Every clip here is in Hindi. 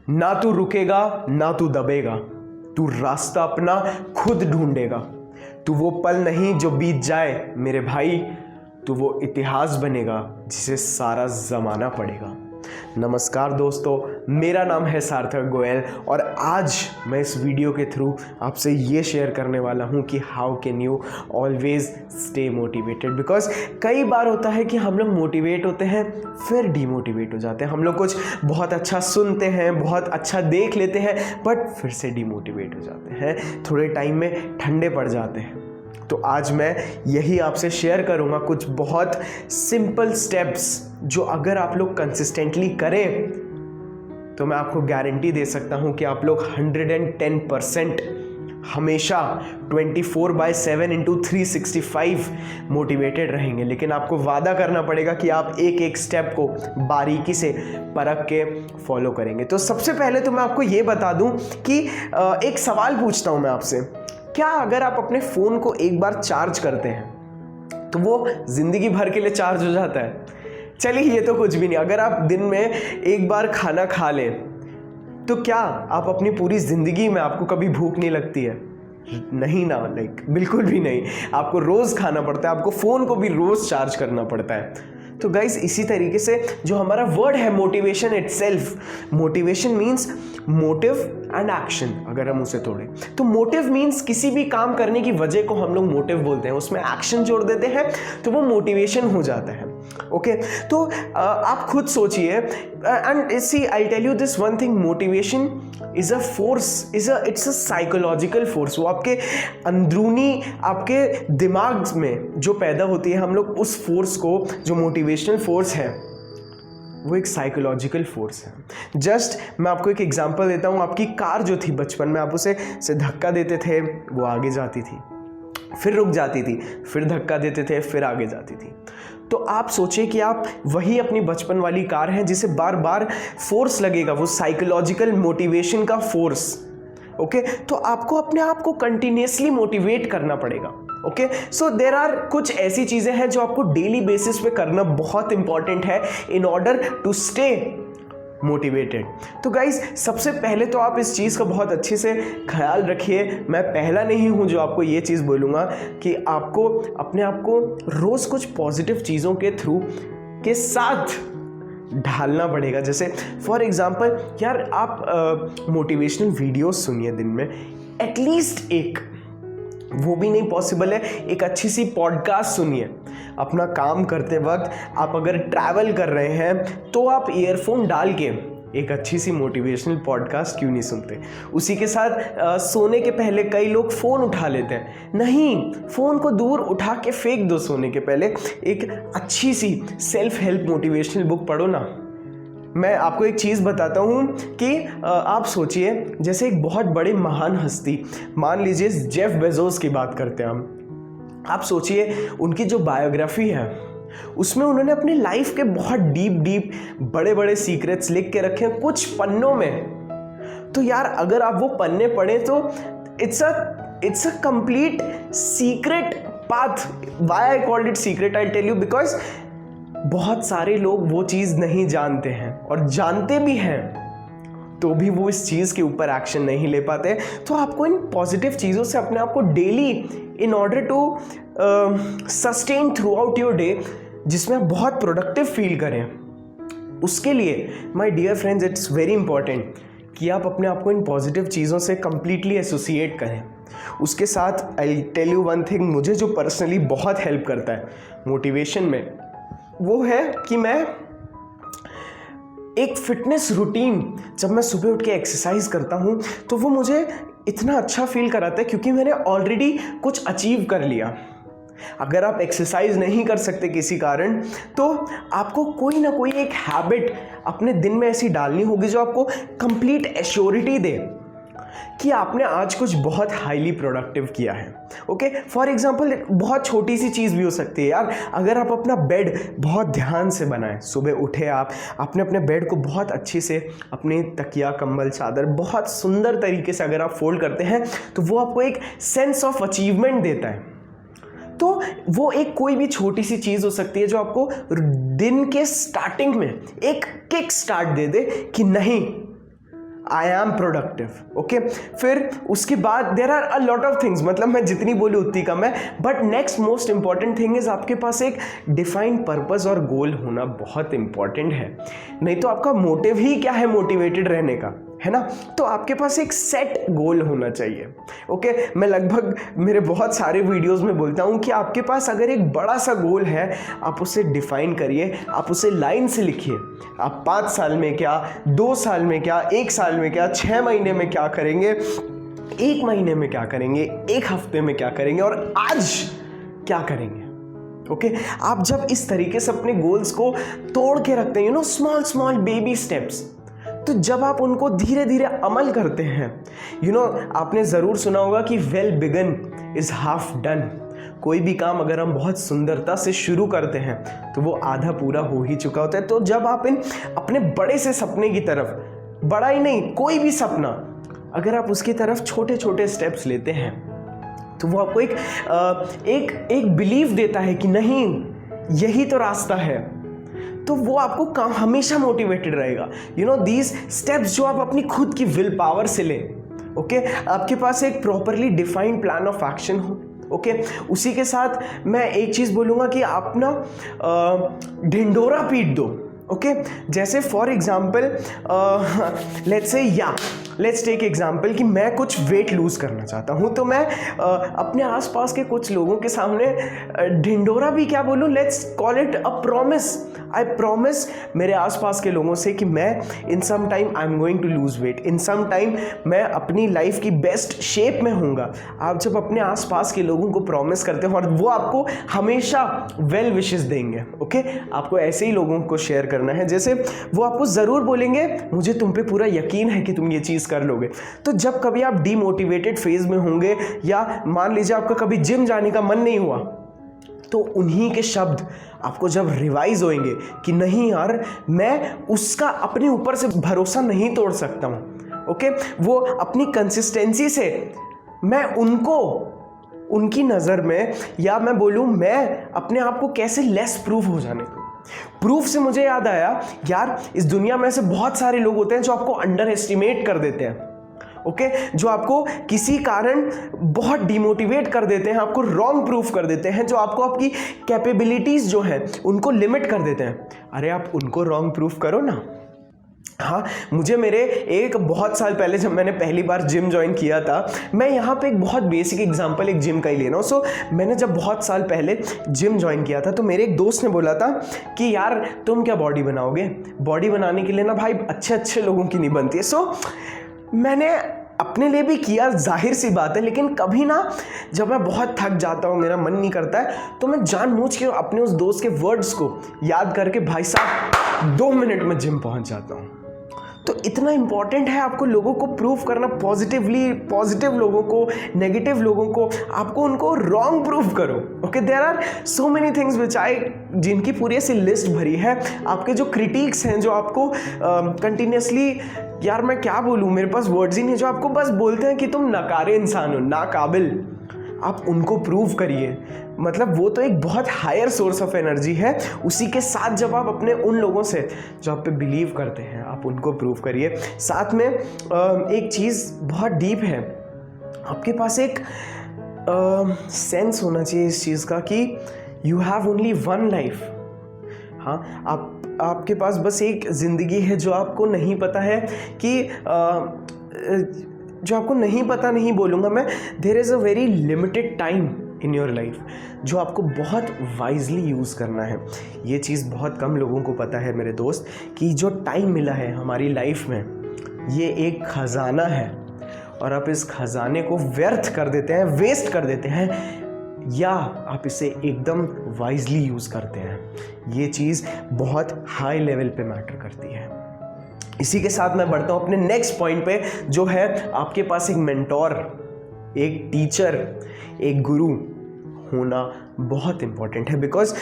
ना तू रुकेगा ना तू दबेगा, तू रास्ता अपना खुद ढूंढेगा। तू वो पल नहीं जो बीत जाए मेरे भाई, तू वो इतिहास बनेगा जिसे सारा ज़माना पढ़ेगा। नमस्कार दोस्तों, मेरा नाम है सार्थक गोयल और आज मैं इस वीडियो के थ्रू आपसे ये शेयर करने वाला हूँ कि how can you always stay motivated. Because कई बार होता है कि हम लोग मोटिवेट होते हैं फिर डीमोटिवेट हो जाते हैं। हम लोग कुछ बहुत अच्छा सुनते हैं, बहुत अच्छा देख लेते हैं, बट फिर से डीमोटिवेट हो जाते हैं, थोड़े टाइम में ठंडे पड़ जाते हैं। तो आज मैं यही आपसे शेयर करूंगा कुछ बहुत सिंपल स्टेप्स जो अगर आप लोग कंसिस्टेंटली करें तो मैं आपको गारंटी दे सकता हूं कि आप लोग 110% हमेशा 24/7 इंटू 365 मोटिवेटेड रहेंगे। लेकिन आपको वादा करना पड़ेगा कि आप एक एक स्टेप को बारीकी से परख के फॉलो करेंगे। तो सबसे पहले तो मैं आपको ये बता दूं कि एक सवाल पूछता हूं मैं आपसे, क्या अगर आप अपने फ़ोन को एक बार चार्ज करते हैं तो वो ज़िंदगी भर के लिए चार्ज हो जाता है? चलिए ये तो कुछ भी नहीं। अगर आप दिन में एक बार खाना खा लें तो क्या आप अपनी पूरी ज़िंदगी में आपको कभी भूख नहीं लगती है? नहीं ना, बिल्कुल भी नहीं। आपको रोज़ खाना पड़ता है, आपको फ़ोन को भी रोज़ चार्ज करना पड़ता है। तो गाइस, इसी तरीके से जो हमारा वर्ड है motivation itself, motivation means motive and action. अगर हम उसे तोड़ें तो मोटिव मीन्स किसी भी काम करने की वजह को हम लोग मोटिव बोलते हैं, उसमें एक्शन जोड़ देते हैं तो वो मोटिवेशन हो जाता है। ओके, तो आप खुद सोचिए and see I tell you this one thing, motivation is a force, it's a psychological force. वो आपके अंदरूनी, आपके दिमाग में जो पैदा होती है, हम लोग उस फोर्स को, जो मोटिवेशनल फोर्स है, वो एक साइकोलॉजिकल फोर्स है। जस्ट मैं आपको एक एग्जांपल देता हूँ। आपकी कार जो थी बचपन में, आप उसे धक्का देते थे, वो आगे जाती थी, फिर रुक जाती थी, फिर धक्का देते थे, फिर आगे जाती थी। तो आप सोचिए कि आप वही अपनी बचपन वाली कार हैं जिसे बार बार फोर्स लगेगा, वो साइकोलॉजिकल मोटिवेशन का फोर्स। ओके, तो आपको अपने आप को कंटिन्यूसली मोटिवेट करना पड़ेगा। ओके, सो देयर आर कुछ ऐसी चीज़ें हैं जो आपको डेली बेसिस पे करना बहुत इंपॉर्टेंट है in order to stay motivated. तो गाइज, सबसे पहले तो आप इस चीज़ का बहुत अच्छे से ख्याल रखिए। मैं पहला नहीं हूँ जो आपको ये चीज़ बोलूँगा कि आपको अपने आप को रोज़ कुछ पॉजिटिव चीज़ों के थ्रू के साथ ढालना पड़ेगा। जैसे फॉर एग्जांपल, यार आप मोटिवेशनल वीडियोस सुनिए दिन में, एटलीस्ट एक, वो भी नहीं पॉसिबल है, एक अच्छी सी पॉडकास्ट सुनिए। अपना काम करते वक्त आप अगर ट्रैवल कर रहे हैं तो आप ईयरफोन डाल के एक अच्छी सी मोटिवेशनल पॉडकास्ट क्यों नहीं सुनते? उसी के साथ सोने के पहले कई लोग फ़ोन उठा लेते हैं। नहीं, फ़ोन को दूर उठा के फेंक दो। सोने के पहले एक अच्छी सी सेल्फ हेल्प मोटिवेशनल बुक पढ़ो ना। मैं आपको एक चीज़ बताता हूँ कि आप सोचिए, जैसे एक बहुत बड़े महान हस्ती, मान लीजिए जेफ बेजोस की बात करते हैं हम। आप सोचिए उनकी जो बायोग्राफी है उसमें उन्होंने अपनी लाइफ के बहुत डीप बड़े बड़े सीक्रेट्स लिख के रखे हैं कुछ पन्नों में। तो यार अगर आप वो पन्ने पढ़ें तो it's a complete secret path. Why I called it secret, I tell you, because बहुत सारे लोग वो चीज़ नहीं जानते हैं, और जानते भी हैं तो भी वो इस चीज़ के ऊपर एक्शन नहीं ले पाते। तो आपको इन पॉजिटिव चीज़ों से अपने आप को daily, in order to sustain throughout your day, जिसमें आप बहुत प्रोडक्टिव फील करें, उसके लिए my dear friends it's very important कि आप अपने आप को इन पॉजिटिव चीज़ों से कंप्लीटली एसोसिएट करें। उसके साथ I tell you one thing, मुझे जो पर्सनली बहुत हेल्प करता है मोटिवेशन में, वो है कि मैं एक फिटनेस रूटीन, जब मैं सुबह उठ के एक्सरसाइज करता हूँ तो वो मुझे इतना अच्छा फील कराता है क्योंकि मैंने ऑलरेडी कुछ अचीव कर लिया। अगर आप एक्सरसाइज नहीं कर सकते किसी कारण, तो आपको कोई ना कोई एक हैबिट अपने दिन में ऐसी डालनी होगी जो आपको कंप्लीट एश्योरिटी दे कि आपने आज कुछ बहुत हाईली प्रोडक्टिव किया है। ओके, फॉर एग्जांपल बहुत छोटी सी चीज़ भी हो सकती है यार। अगर आप अपना बेड बहुत ध्यान से बनाएं, सुबह उठे आप अपने बेड को बहुत अच्छे से, अपने तकिया कंबल चादर बहुत सुंदर तरीके से अगर आप फोल्ड करते हैं तो वो आपको एक सेंस ऑफ अचीवमेंट देता है। तो वो एक कोई भी छोटी सी चीज़ हो सकती है जो आपको दिन के स्टार्टिंग में एक किक स्टार्ट दे दे कि नहीं, आई एम प्रोडक्टिव, ओके। फिर उसके बाद there are a lot of things, मतलब मैं जितनी बोली उतनी कम है, but next most important thing is आपके पास एक डिफाइंड पर्पस और गोल होना बहुत इंपॉर्टेंट है। नहीं तो आपका मोटिव ही क्या है मोटिवेटेड रहने का, है ना। तो आपके पास एक सेट गोल होना चाहिए, ओके। मैं लगभग मेरे बहुत सारे वीडियोस में बोलता हूँ कि आपके पास अगर एक बड़ा सा गोल है, आप उसे डिफाइन करिए, आप उसे लाइन से लिखिए। आप 5 साल में क्या, 2 साल में क्या, 1 साल में क्या, 6 महीने में क्या करेंगे, 1 महीने में क्या करेंगे, 1 हफ्ते में क्या करेंगे और आज क्या करेंगे, ओके। आप जब इस तरीके से अपने गोल्स को तोड़ के रखते हैं, स्मॉल स्मॉल बेबी स्टेप्स, तो जब आप उनको धीरे धीरे अमल करते हैं, आपने ज़रूर सुना होगा कि well begin is half done. कोई भी काम अगर हम बहुत सुंदरता से शुरू करते हैं तो वो आधा पूरा हो ही चुका होता है। तो जब आप अपने बड़े से सपने की तरफ, बड़ा ही नहीं, कोई भी सपना, अगर आप उसकी तरफ छोटे छोटे स्टेप्स लेते हैं तो वो आपको एक बिलीव देता है कि नहीं, यही तो रास्ता है। तो वो आपको हमेशा मोटिवेटेड रहेगा। दीज स्टेप्स जो आप अपनी खुद की विल पावर से लें, ओके। आपके पास एक properly defined plan of action हो, ओके। उसी के साथ मैं एक चीज़ बोलूँगा कि आप ना ढिंडोरा पीट दो, ओके। जैसे for example let's take example कि मैं कुछ वेट लूज़ करना चाहता हूँ, तो मैं अपने आसपास के कुछ लोगों के सामने ढिंडोरा भी क्या बोलूँ, let's call it a promise. I promise मेरे आसपास के लोगों से कि मैं in some time I am going to lose weight, in some time मैं अपनी लाइफ की बेस्ट शेप में होऊंगा। आप जब अपने आसपास के लोगों को प्रॉमिस करते हो और वो आपको हमेशा वेल विशेस देंगे, ओके। आपको ऐसे ही लोगों को शेयर करना है, जैसे वो आपको ज़रूर बोलेंगे मुझे तुम पे पूरा यकीन है कि तुम ये चीज़ कर लोगे। तो जब कभी आप डीमोटिवेटेड फेज में होंगे या मान लीजिए आपका कभी जिम जाने का मन नहीं हुआ, तो उन्हीं के शब्द आपको जब रिवाइज होंगे कि नहीं यार, मैं उसका अपने ऊपर से भरोसा नहीं तोड़ सकता हूँ, ओके। वो अपनी कंसिस्टेंसी से मैं उनकी नज़र में, या मैं बोलूँ मैं अपने आप को कैसे लेस प्रूफ हो जाने दूँ। प्रूफ से मुझे याद आया यार, इस दुनिया में ऐसे बहुत सारे लोग होते हैं जो आपको अंडर एस्टिमेट कर देते हैं, ओके। जो आपको किसी कारण बहुत डिमोटिवेट कर देते हैं, आपको रॉन्ग प्रूफ कर देते हैं, जो आपको आपकी कैपेबिलिटीज़ जो हैं उनको लिमिट कर देते हैं। अरे आप उनको रॉन्ग प्रूफ करो ना। हाँ, मुझे मेरे एक बहुत साल पहले जब मैंने पहली बार जिम ज्वाइन किया था, मैं यहाँ पे एक बहुत बेसिक एग्जांपल एक जिम का ही लेना हूँ। मैंने जब बहुत साल पहले जिम ज्वाइन किया था तो मेरे एक दोस्त ने बोला था कि यार तुम क्या बॉडी बनाओगे, बॉडी बनाने के लिए ना भाई अच्छे लोगों की नहीं बनती है। मैंने अपने लिए भी किया, जाहिर सी बात है, लेकिन कभी ना जब मैं बहुत थक जाता हूँ, मेरा मन नहीं करता है, तो मैं जानबूझ के अपने उस दोस्त के वर्ड्स को याद करके भाई साहब 2 मिनट में जिम पहुँच जाता हूँ। तो इतना इंपॉर्टेंट है आपको लोगों को प्रूफ करना, पॉजिटिव लोगों को, नेगेटिव लोगों को, आपको उनको रॉन्ग प्रूफ करो, okay. There are so many things which जिनकी पूरी ऐसी लिस्ट भरी है। आपके जो क्रिटिक्स हैं, जो आपको कंटिन्यूसली, यार मैं क्या बोलूँ, मेरे पास वर्ड्स ही नहीं, जो आपको बस बोलते हैं कि तुम नकारे इंसान हो, नाकाबिल, आप उनको प्रूव करिए। मतलब वो तो एक बहुत हायर सोर्स ऑफ एनर्जी है। उसी के साथ जब आप अपने उन लोगों से जो आप पे बिलीव करते हैं, आप उनको प्रूव करिए। साथ में एक चीज़ बहुत डीप है, आपके पास एक सेंस होना चाहिए इस चीज़ का कि you have only one life. हाँ, आपके पास बस एक ज़िंदगी है जो आपको नहीं पता है कि जो आपको नहीं पता नहीं बोलूँगा मैं, there is a very limited time in your life जो आपको बहुत वाइजली यूज़ करना है। ये चीज़ बहुत कम लोगों को पता है मेरे दोस्त, कि जो टाइम मिला है हमारी लाइफ में, ये एक ख़जाना है और आप इस ख़जाने को व्यर्थ कर देते हैं, वेस्ट कर देते हैं, या आप इसे एकदम वाइजली यूज़ करते हैं। ये चीज़ बहुत हाई लेवल पे मैटर करती है। इसी के साथ मैं बढ़ता हूँ अपने नेक्स्ट पॉइंट पे, जो है आपके पास एक मेंटोर, एक टीचर, एक गुरु होना बहुत इंपॉर्टेंट है। बिकॉज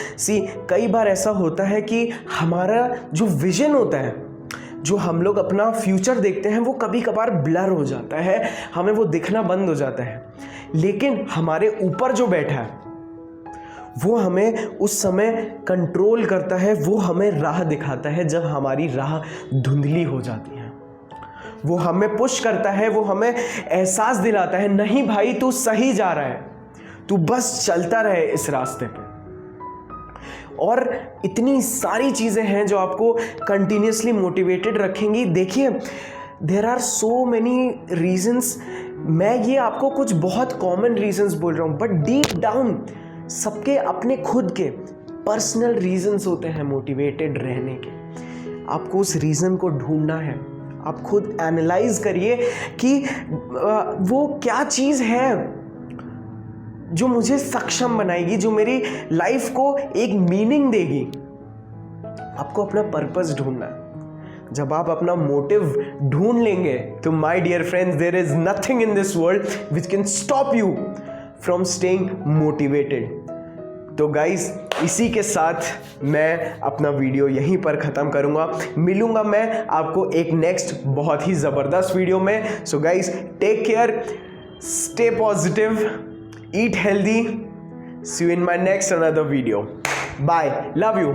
कई बार ऐसा होता है कि हमारा जो विजन होता है, जो हम लोग अपना फ्यूचर देखते हैं, वो कभी कभार ब्लर हो जाता है, हमें वो दिखना बंद हो जाता है। लेकिन हमारे ऊपर जो बैठा है वो हमें उस समय कंट्रोल करता है, वो हमें राह दिखाता है जब हमारी राह धुंधली हो जाती है। वो हमें पुश करता है, वो हमें एहसास दिलाता है नहीं भाई तू सही जा रहा है, तू बस चलता रहे इस रास्ते पे। और इतनी सारी चीज़ें हैं जो आपको कंटिन्यूसली मोटिवेटेड रखेंगी। देखिए there are so many reasons, मैं ये आपको कुछ बहुत कॉमन रीजंस बोल रहा हूँ, बट डीप डाउन सबके अपने खुद के पर्सनल रीजंस होते हैं मोटिवेटेड रहने के। आपको उस रीज़न को ढूंढना है। आप खुद एनालाइज करिए कि वो क्या चीज़ है जो मुझे सक्षम बनाएगी, जो मेरी लाइफ को एक मीनिंग देगी। आपको अपना पर्पस ढूंढना है। जब आप अपना मोटिव ढूंढ लेंगे तो my dear friends, there is nothing in this world which can stop you from staying motivated. तो गाइस, इसी के साथ मैं अपना वीडियो यहीं पर ख़त्म करूँगा। मिलूँगा मैं आपको एक नेक्स्ट बहुत ही ज़बरदस्त वीडियो में। So guys, take care, stay positive, eat healthy, see you in my next another video. Bye, love you.